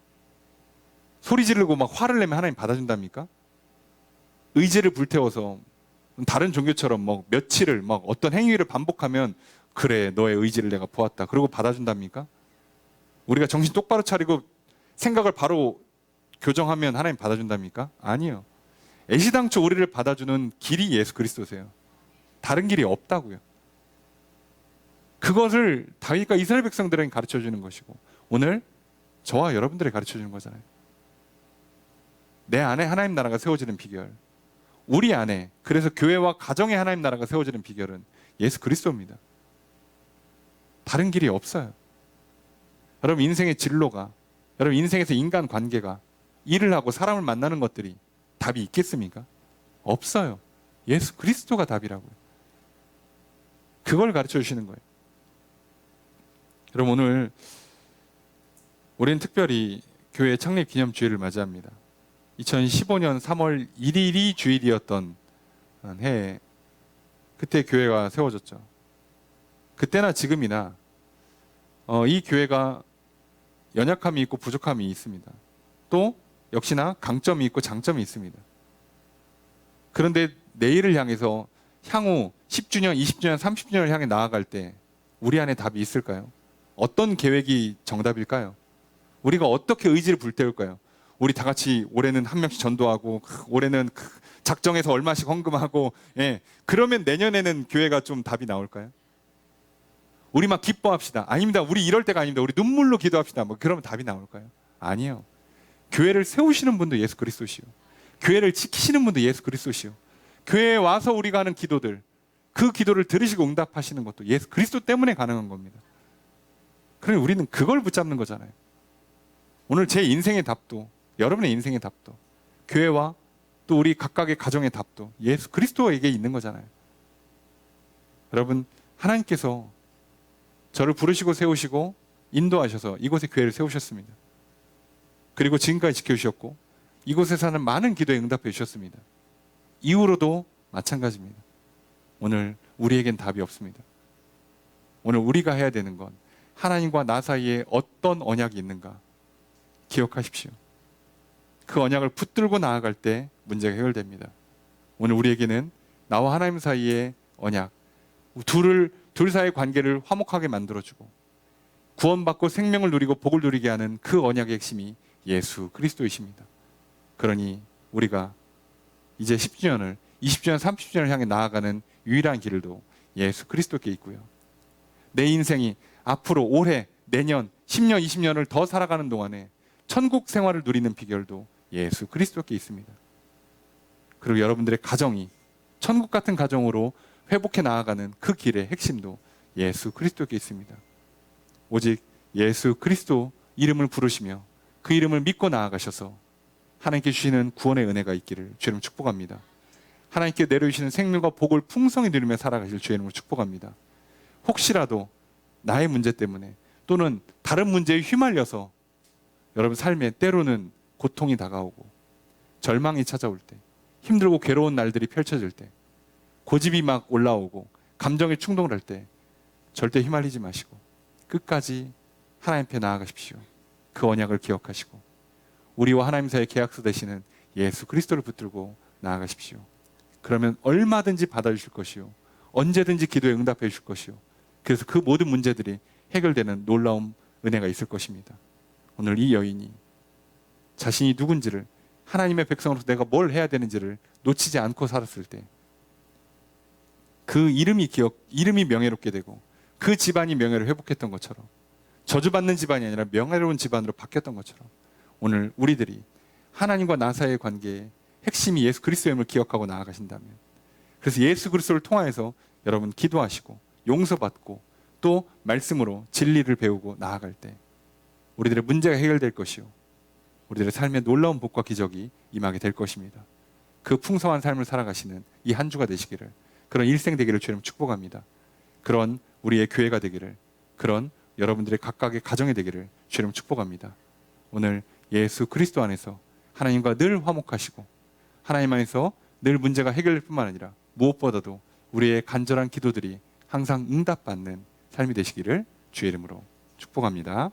소리 지르고 막 화를 내면 하나님 받아준답니까? 의지를 불태워서 다른 종교처럼 뭐 며칠을 막 어떤 행위를 반복하면 그래 너의 의지를 내가 보았다 그러고 받아준답니까? 우리가 정신 똑바로 차리고 생각을 바로 교정하면 하나님 받아준답니까? 아니요. 애시당초 우리를 받아주는 길이 예수 그리스도세요. 다른 길이 없다고요. 그것을 다윗과 이스라엘 백성들에게 가르쳐주는 것이고, 오늘 저와 여러분들에게 가르쳐주는 거잖아요. 내 안에 하나님 나라가 세워지는 비결, 우리 안에, 그래서 교회와 가정의 하나님 나라가 세워지는 비결은 예수 그리스도입니다. 다른 길이 없어요. 여러분 인생의 진로가, 여러분 인생에서 인간관계가, 일을 하고 사람을 만나는 것들이 답이 있겠습니까? 없어요. 예수 그리스도가 답이라고요. 그걸 가르쳐 주시는 거예요. 여러분, 오늘 우리는 특별히 교회 창립 기념주일을 맞이합니다. 2015년 3월 1일이 주일이었던 해에 그때 교회가 세워졌죠. 그때나 지금이나 이 교회가 연약함이 있고 부족함이 있습니다. 또 역시나 강점이 있고 장점이 있습니다. 그런데 내일을 향해서 향후 10주년, 20주년, 30주년을 향해 나아갈 때 우리 안에 답이 있을까요? 어떤 계획이 정답일까요? 우리가 어떻게 의지를 불태울까요? 우리 다 같이 올해는 한 명씩 전도하고 올해는 작정해서 얼마씩 헌금하고 그러면 내년에는 교회가 좀 답이 나올까요? 우리 막 기뻐합시다. 아닙니다. 우리 이럴 때가 아닙니다. 우리 눈물로 기도합시다. 뭐 그러면 답이 나올까요? 아니요. 교회를 세우시는 분도 예수 그리스도시요. 교회를 지키시는 분도 예수 그리스도시요. 교회에 와서 우리가 하는 기도들, 그 기도를 들으시고 응답하시는 것도 예수 그리스도 때문에 가능한 겁니다. 그러니 우리는 그걸 붙잡는 거잖아요. 오늘 제 인생의 답도, 여러분의 인생의 답도, 교회와 또 우리 각각의 가정의 답도 예수 그리스도에게 있는 거잖아요. 여러분, 하나님께서 저를 부르시고 세우시고 인도하셔서 이곳에 교회를 세우셨습니다. 그리고 지금까지 지켜주셨고 이곳에 사는 많은 기도에 응답해 주셨습니다. 이후로도 마찬가지입니다. 오늘 우리에겐 답이 없습니다. 오늘 우리가 해야 되는 건 하나님과 나 사이에 어떤 언약이 있는가 기억하십시오. 그 언약을 붙들고 나아갈 때 문제가 해결됩니다. 오늘 우리에게는 나와 하나님 사이의 언약, 둘 사이의 관계를 화목하게 만들어주고 구원받고 생명을 누리고 복을 누리게 하는 그 언약의 핵심이 예수 그리스도이십니다. 그러니 우리가 이제 10주년을 20주년, 30주년을 향해 나아가는 유일한 길도 예수 그리스도께 있고요. 내 인생이 앞으로 올해, 내년, 10년, 20년을 더 살아가는 동안에 천국 생활을 누리는 비결도 예수 그리스도께 있습니다. 그리고 여러분들의 가정이 천국 같은 가정으로 회복해 나아가는 그 길의 핵심도 예수 그리스도께 있습니다. 오직 예수 그리스도 이름을 부르시며 그 이름을 믿고 나아가셔서 하나님께 주시는 구원의 은혜가 있기를 주의 이름으로 축복합니다. 하나님께 내려주시는 생명과 복을 풍성히 누리며 살아가실 주의 이름으로 축복합니다. 혹시라도 나의 문제 때문에 또는 다른 문제에 휘말려서 여러분 삶에 때로는 고통이 다가오고 절망이 찾아올 때, 힘들고 괴로운 날들이 펼쳐질 때, 고집이 막 올라오고 감정에 충동을 할 때 절대 휘말리지 마시고 끝까지 하나님 앞에 나아가십시오. 그 언약을 기억하시고 우리와 하나님 사이의 계약서 되시는 예수 그리스도를 붙들고 나아가십시오. 그러면 얼마든지 받아주실 것이요, 언제든지 기도에 응답해 주실 것이요, 그래서 그 모든 문제들이 해결되는 놀라운 은혜가 있을 것입니다. 오늘 이 여인이 자신이 누군지를, 하나님의 백성으로서 내가 뭘 해야 되는지를 놓치지 않고 살았을 때 그 이름이 명예롭게 되고 그 집안이 명예를 회복했던 것처럼, 저주받는 집안이 아니라 명예로운 집안으로 바뀌었던 것처럼 오늘 우리들이 하나님과 나 사이의 관계의 핵심이 예수 그리스도임을 기억하고 나아가신다면, 그래서 예수 그리스도를 통하여서 여러분 기도하시고 용서받고 또 말씀으로 진리를 배우고 나아갈 때 우리들의 문제가 해결될 것이요, 우리들의 삶에 놀라운 복과 기적이 임하게 될 것입니다. 그 풍성한 삶을 살아가시는 이 한 주가 되시기를, 그런 일생 되기를 주님 축복합니다. 그런 우리의 교회가 되기를, 그런 여러분들의 각각의 가정이 되기를 주님 축복합니다. 오늘 예수 그리스도 안에서 하나님과 늘 화목하시고 하나님 안에서 늘 문제가 해결될 뿐만 아니라 무엇보다도 우리의 간절한 기도들이 항상 응답받는 삶이 되시기를 주의 이름으로 축복합니다.